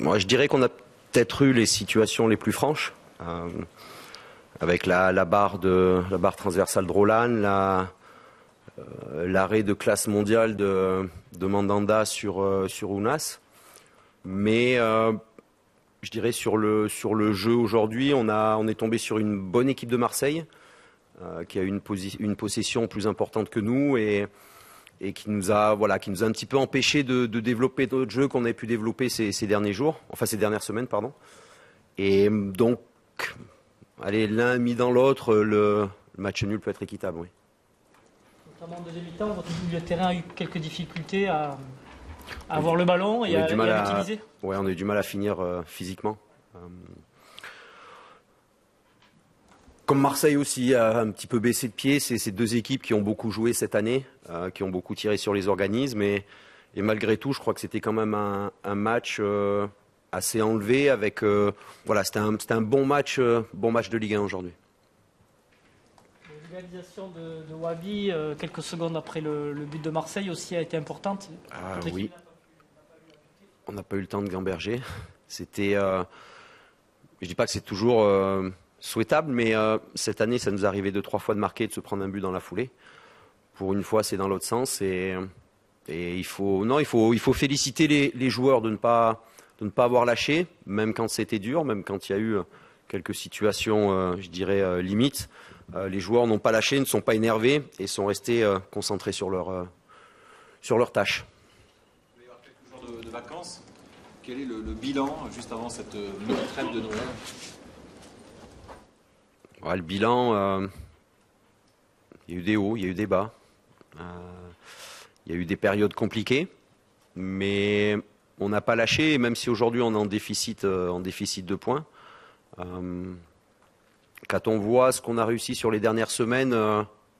Moi, je dirais qu'on a peut-être eu les situations les plus franches, avec la barre transversale de Roland, l'arrêt de classe mondiale de Mandanda sur Ounas. Mais je dirais sur le jeu aujourd'hui, on est tombé sur une bonne équipe de Marseille qui a une possession plus importante que nous et qui nous a un petit peu empêché de développer notre jeu qu'on avait pu développer ces dernières semaines, pardon. Et donc, allez, l'un mis dans l'autre, le match nul peut être équitable, oui. Notamment en deuxième mi-temps, votre milieu de terrain a eu quelques difficultés à avoir le ballon et à l'utiliser. Oui, on a eu du mal à finir physiquement. Comme Marseille aussi a un petit peu baissé de pied, c'est ces deux équipes qui ont beaucoup joué cette année, qui ont beaucoup tiré sur les organismes. Et malgré tout, je crois que c'était quand même un match assez enlevé. C'était un bon match de Ligue 1 aujourd'hui. L'égalisation de Wabi, quelques secondes après le but de Marseille aussi, a été importante. Oui, on n'a pas eu le temps de gamberger. Je dis pas que c'est toujours souhaitable, mais cette année, ça nous est arrivé 2-3 fois de marquer et de se prendre un but dans la foulée. Pour une fois, c'est dans l'autre sens. Et il faut féliciter les joueurs de ne pas avoir lâché, même quand c'était dur, même quand il y a eu quelques situations, limites. Les joueurs n'ont pas lâché, ne sont pas énervés et sont restés concentrés sur leur tâche. Il va y avoir quelques jours de vacances. Quel est le bilan juste avant cette mini-trêve de Noël ? Le bilan, il y a eu des hauts, il y a eu des bas. Il y a eu des périodes compliquées, mais on n'a pas lâché, et même si aujourd'hui on est en déficit de points. Quand on voit ce qu'on a réussi sur les dernières semaines,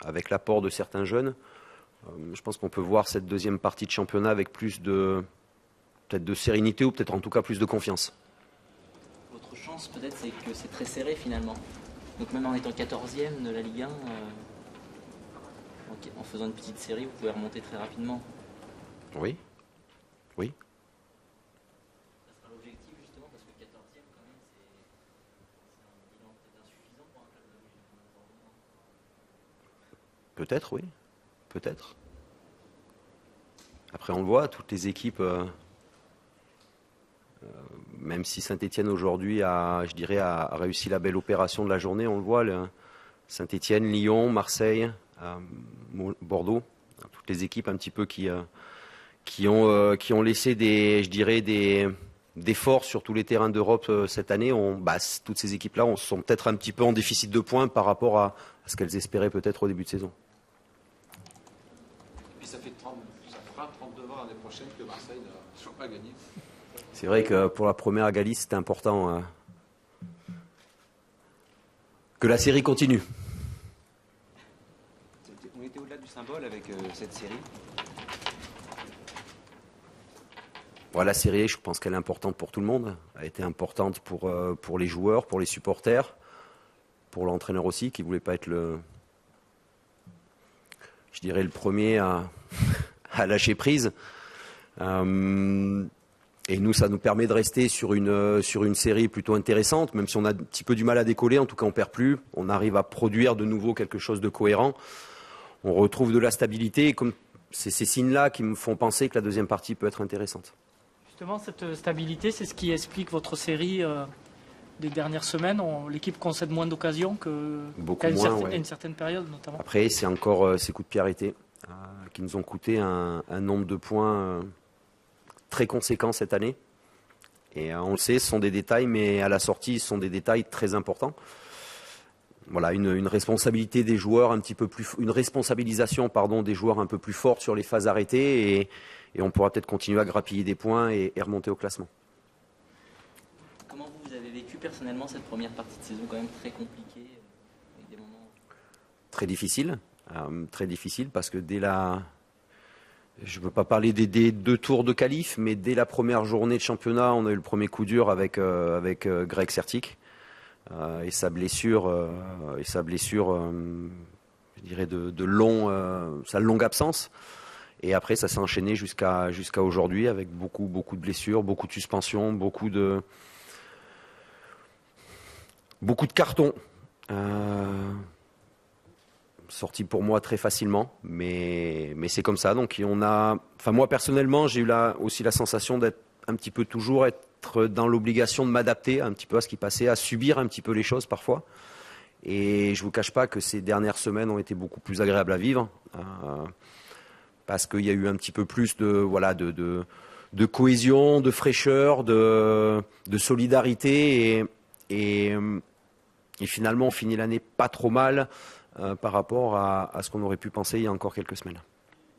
avec l'apport de certains jeunes, je pense qu'on peut voir cette deuxième partie de championnat avec plus peut-être de sérénité ou peut-être en tout cas plus de confiance. Votre chance peut-être c'est que c'est très serré finalement. Donc même en étant 14e de la Ligue 1, en faisant une petite série, vous pouvez remonter très rapidement. Oui. Ça sera l'objectif justement parce que 14e quand même c'est un bilan peut-être insuffisant pour un club de Ligue 1. Peut-être, oui. Peut-être. Après on le voit, toutes les équipes... même si Saint-Etienne aujourd'hui a réussi la belle opération de la journée, on le voit, Saint-Etienne, Lyon, Marseille, Bordeaux, toutes les équipes un petit peu qui ont laissé des forces sur tous les terrains d'Europe cette année. Toutes ces équipes-là sont peut-être un petit peu en déficit de points par rapport à ce qu'elles espéraient peut-être au début de saison. Et puis ça fera 32 ans l'année prochaine que Marseille n'a toujours pas gagné. C'est vrai que pour la première à Galice, c'était important que la série continue. On était au-delà du symbole avec cette série. La série, je pense qu'elle est importante pour tout le monde. Elle a été importante pour les joueurs, pour les supporters, pour l'entraîneur aussi, qui ne voulait pas être le premier à lâcher prise. Et nous, ça nous permet de rester sur une série plutôt intéressante, même si on a un petit peu du mal à décoller. En tout cas, on ne perd plus. On arrive à produire de nouveau quelque chose de cohérent. On retrouve de la stabilité. Et comme c'est ces signes-là qui me font penser que la deuxième partie peut être intéressante. Justement, cette stabilité, c'est ce qui explique votre série des dernières semaines. L'équipe concède moins d'occasions qu'à une certaine période, notamment. Après, c'est encore ces coups de pied arrêtés qui nous ont coûté un nombre de points très conséquents cette année. Et on le sait, ce sont des détails, mais à la sortie, ce sont des détails très importants. Une responsabilité des joueurs une responsabilisation des joueurs un peu plus forte sur les phases arrêtées et on pourra peut-être continuer à grappiller des points et remonter au classement. Comment vous avez vécu personnellement cette première partie de saison quand même très compliquée avec des moments... Très difficile parce que je ne veux pas parler des 2 tours de qualif, mais dès la première journée de championnat, on a eu le premier coup dur avec Greg Sertic et sa blessure, sa longue absence. Et après, ça s'est enchaîné jusqu'à aujourd'hui avec beaucoup de blessures, beaucoup de suspensions, beaucoup de cartons. Sorti pour moi très facilement, mais c'est comme ça. Donc moi personnellement, j'ai eu aussi la sensation d'être un petit peu toujours être dans l'obligation de m'adapter un petit peu à ce qui passait, à subir un petit peu les choses parfois. Et je vous cache pas que ces dernières semaines ont été beaucoup plus agréables à vivre, parce qu'il y a eu un petit peu plus de cohésion, de fraîcheur, de solidarité, et finalement on finit l'année pas trop mal par rapport à ce qu'on aurait pu penser il y a encore quelques semaines.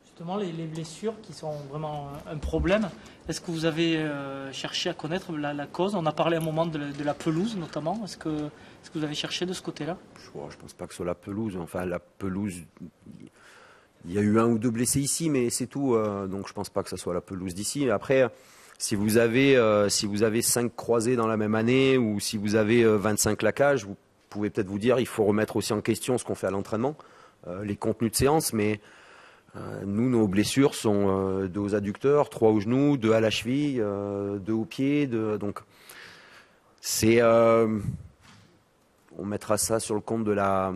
Justement, les blessures qui sont vraiment un problème, est-ce que vous avez cherché à connaître la cause? On a parlé à un moment de la pelouse notamment. Est-ce que vous avez cherché de ce côté-là? Je ne pense pas que ce soit la pelouse. Enfin, la pelouse, il y a eu 1 ou 2 blessés ici, mais c'est tout. Donc je ne pense pas que ce soit la pelouse d'ici. Après, si vous avez 5 croisés dans la même année, ou si vous avez 25 claquages, vous pouvez peut-être vous dire il faut remettre aussi en question ce qu'on fait à l'entraînement, les contenus de séance, mais nous, nos blessures sont 2 aux adducteurs, 3 aux genoux, 2 à la cheville, 2 aux pieds. Donc, on mettra ça sur le compte de la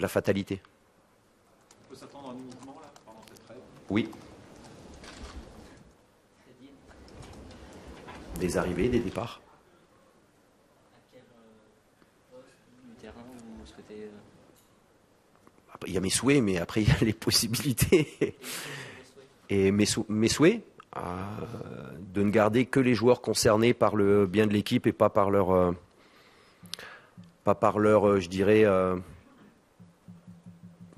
fatalité. On peut s'attendre à un uniquement là, pendant cette trêve? Oui. Des arrivées, des départs. À quel poste du terrain vous souhaitez Il y a mes souhaits, mais après il y a les possibilités. Et mes souhaits, de ne garder que les joueurs concernés par le bien de l'équipe et pas par leur, je dirais,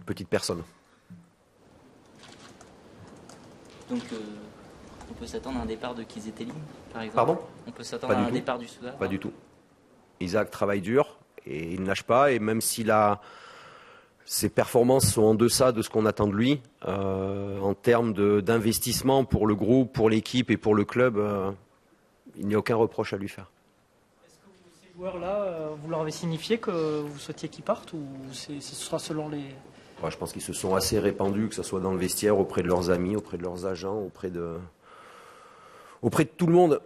petite personne. Donc, on peut s'attendre à un départ de Kiese-Telling, par exemple? Pardon? On peut s'attendre à un départ du Soudan? Pas du tout. Isaac travaille dur et il ne lâche pas. Et même si ses performances sont en deçà de ce qu'on attend de lui, en termes d'investissement pour le groupe, pour l'équipe et pour le club, il n'y a aucun reproche à lui faire. Est-ce que ces joueurs-là, vous leur avez signifié que vous souhaitiez qu'ils partent, ou ce sera selon les... Je pense qu'ils se sont assez répandus, que ce soit dans le vestiaire, auprès de leurs amis, auprès de leurs agents, auprès de tout le monde.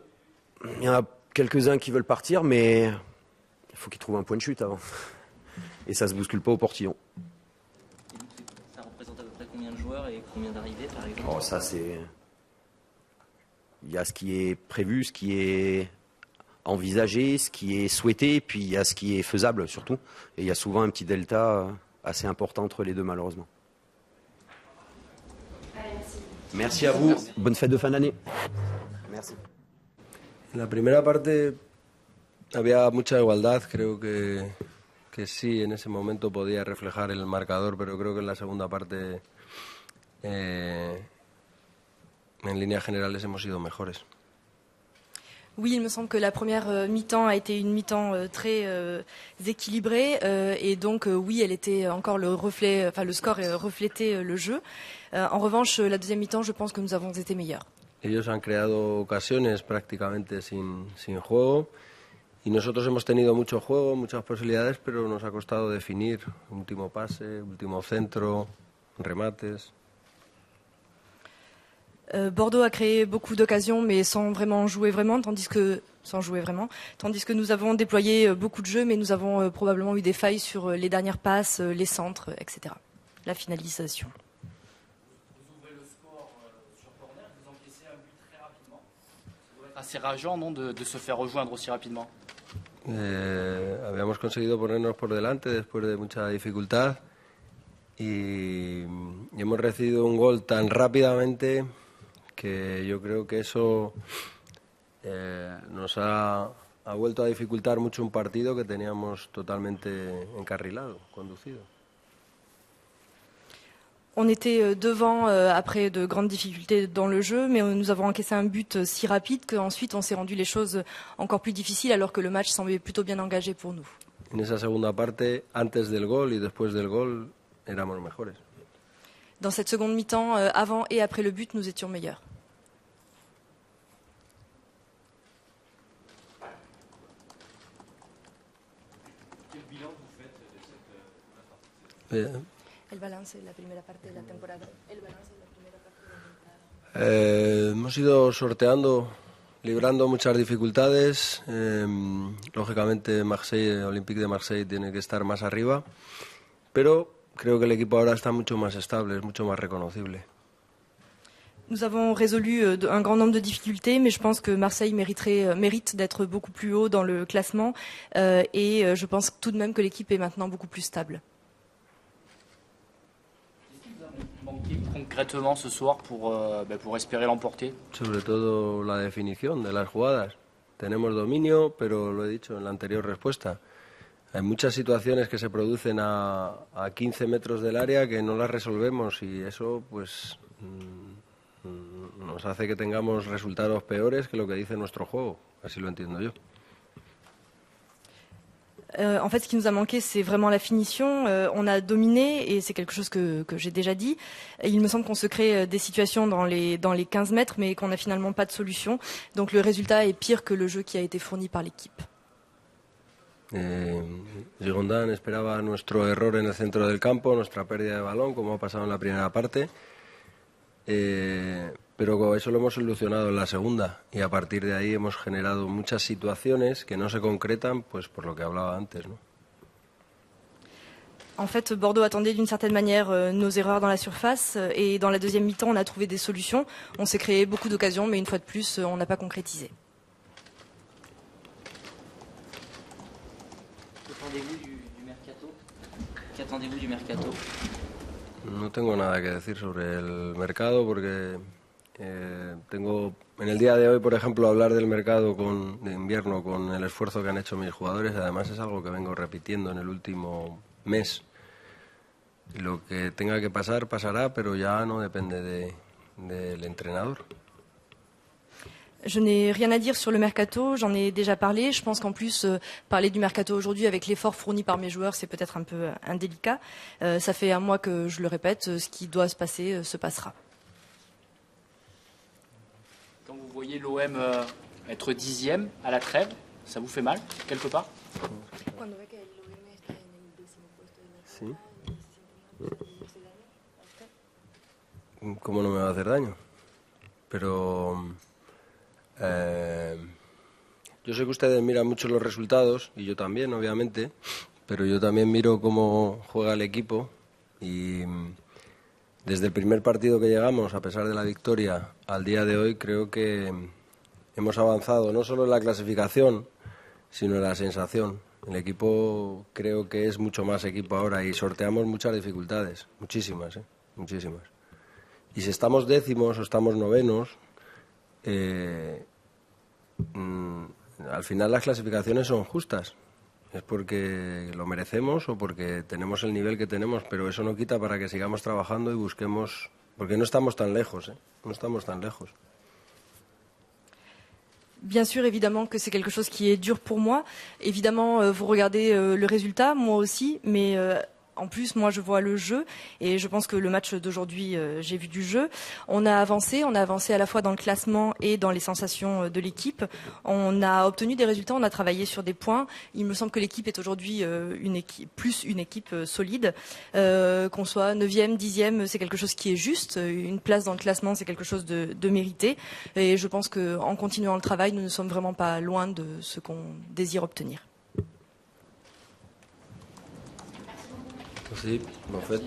Il y en a quelques-uns qui veulent partir, mais il faut qu'ils trouvent un point de chute avant. Et ça ne se bouscule pas au portillon. Et donc, ça représente à peu près combien de joueurs et combien d'arrivées, par exemple? Ça, c'est... Il y a ce qui est prévu, ce qui est envisagé, ce qui est souhaité, puis il y a ce qui est faisable surtout. Et il y a souvent un petit delta assez important entre les deux, malheureusement. Merci à vous. Bonne fête de fin d'année. Merci. En la primera parte había mucha igualdad, creo que sí, en ese momento podía reflejar el marcador, pero creo que en la segunda parte, en líneas generales, hemos sido mejores. Oui, il me semble que la première mi-temps a été une mi-temps très équilibrée et donc oui, elle était encore le reflet, enfin le score reflétait le jeu. En revanche, la deuxième mi-temps, je pense que nous avons été meilleurs. Ellos han creado ocasiones prácticamente sin juego y nosotros hemos tenido mucho juego, muchas posibilidades, pero nos ha costado definir último pase, último centro, remates. Bordeaux a créé beaucoup d'occasions, mais sans jouer vraiment, tandis que nous avons déployé beaucoup de jeux, mais nous avons probablement eu des failles sur les dernières passes, les centres, etc. La finalisation. Vous ouvrez le score sur corner, vous encaissez un but très rapidement. Ça doit être assez rageant, non, de se faire rejoindre aussi rapidement. Habíamos conseguido ponernos por delante después de mucha dificultad y hemos recibido un gol tan rápidamente que yo creo que eso nos ha vuelto a dificultar mucho un partido que teníamos totalmente encarrilado, conducido. On était devant après de grandes difficultés dans le jeu, mais nous avons encaissé un but si rapide qu'ensuite on s'est rendu les choses encore plus difficiles alors que le match semblait plutôt bien engagé pour nous. En esa segunda parte, antes del gol y después del gol, éramos mejores. Dans cette seconde mi-temps, avant et après le but, nous étions meilleurs. Quel bilan vous faites de cette première partie? El balance de la primera parte de la temporada. El balance de la primera Hemos ido sorteando, librando muchas dificultades. Lógicamente Marseille, Olympique de Marseille tiene que estar más arriba, pero creo que el equipo ahora está mucho más estable, es mucho más reconocible. Nous avons résolu un grand nombre de difficultés, mais je pense que Marseille mérite d'être beaucoup plus haut dans le classement et je pense tout de même que l'équipe est maintenant beaucoup plus stable. Qu'est-ce qui vous a manqué concrètement ce soir pour espérer l'emporter? Sobre todo la definición de las jugadas. Tenemos dominio, pero lo he dicho en la anterior respuesta. Hay muchas situaciones que se producen a 15 metros del área que no las resolvemos y eso pues nos hace que tengamos resultados peores que lo que dice nuestro juego. Así lo entiendo yo. En fait, ce qui nous a manqué, c'est vraiment la finition. On a dominé, et c'est quelque chose que j'ai déjà dit. Il me semble qu'on se crée des situations dans les 15 mètres, mais qu'on n'a finalement pas de solution. Donc le résultat est pire que le jeu qui a été fourni par l'équipe. Girondin esperaba nuestro error en el centro del campo, nuestra pérdida de balón, como ha pasado en la primera parte. Pero eso lo hemos solucionado en la segunda y a partir de ahí hemos generado muchas situaciones que no se concretan, pues por lo que hablaba antes, ¿no? En fait, Bordeaux attendait d'une certaine manière nos erreurs dans la surface et dans la deuxième mi-temps, on a trouvé des solutions. On s'est créé beaucoup d'occasions, mais une fois de plus, on n'a pas concrétisé. Qu'attendez-vous du mercato? Qu'attendez-vous du mercato? No tengo nada que decir sobre el mercado porque tengo en el día de hoy, por ejemplo, hablar del mercado de invierno con el esfuerzo que han hecho mis jugadores, además es algo que vengo repitiendo en el último mes. Lo que tenga que pasar, pasará, pero ya no depende del entrenador. Je n'ai rien à dire sur le mercato, j'en ai déjà parlé. Je pense qu'en plus, parler du mercato aujourd'hui avec l'effort fourni par mes joueurs, c'est peut-être un peu indélicat. Ça fait un mois que je le répète, ce qui doit se passer se passera. Quand vous voyez l'OM être 10e à la trêve, ça vous fait mal, quelque part? Sí. ¿Cómo no me va a hacer daño? Pero yo sé que ustedes miran mucho los resultados y yo también, obviamente, pero yo también miro cómo juega el equipo y desde el primer partido que llegamos, a pesar de la victoria, al día de hoy creo que hemos avanzado no solo en la clasificación, sino en la sensación. El equipo creo que es mucho más equipo ahora y sorteamos muchas dificultades, muchísimas, muchísimas. Y si estamos décimos o estamos novenos, al final las clasificaciones son justas. Es porque lo merecemos o porque tenemos el nivel que tenemos, pero eso no quita para que sigamos trabajando y busquemos, porque no estamos tan lejos, no estamos tan lejos. Bien sûr, évidemment que c'est quelque chose qui est dur pour moi. Évidemment, vous regardez le résultat, moi aussi, mais en plus, moi, je vois le jeu et je pense que le match d'aujourd'hui, j'ai vu du jeu. On a avancé à la fois dans le classement et dans les sensations de l'équipe. On a obtenu des résultats, on a travaillé sur des points. Il me semble que l'équipe est aujourd'hui une équipe solide. Qu'on soit 9e, 10e, c'est quelque chose qui est juste. Une place dans le classement, c'est quelque chose de mérité. Et je pense qu'en continuant le travail, nous ne sommes vraiment pas loin de ce qu'on désire obtenir. Sí, en fait.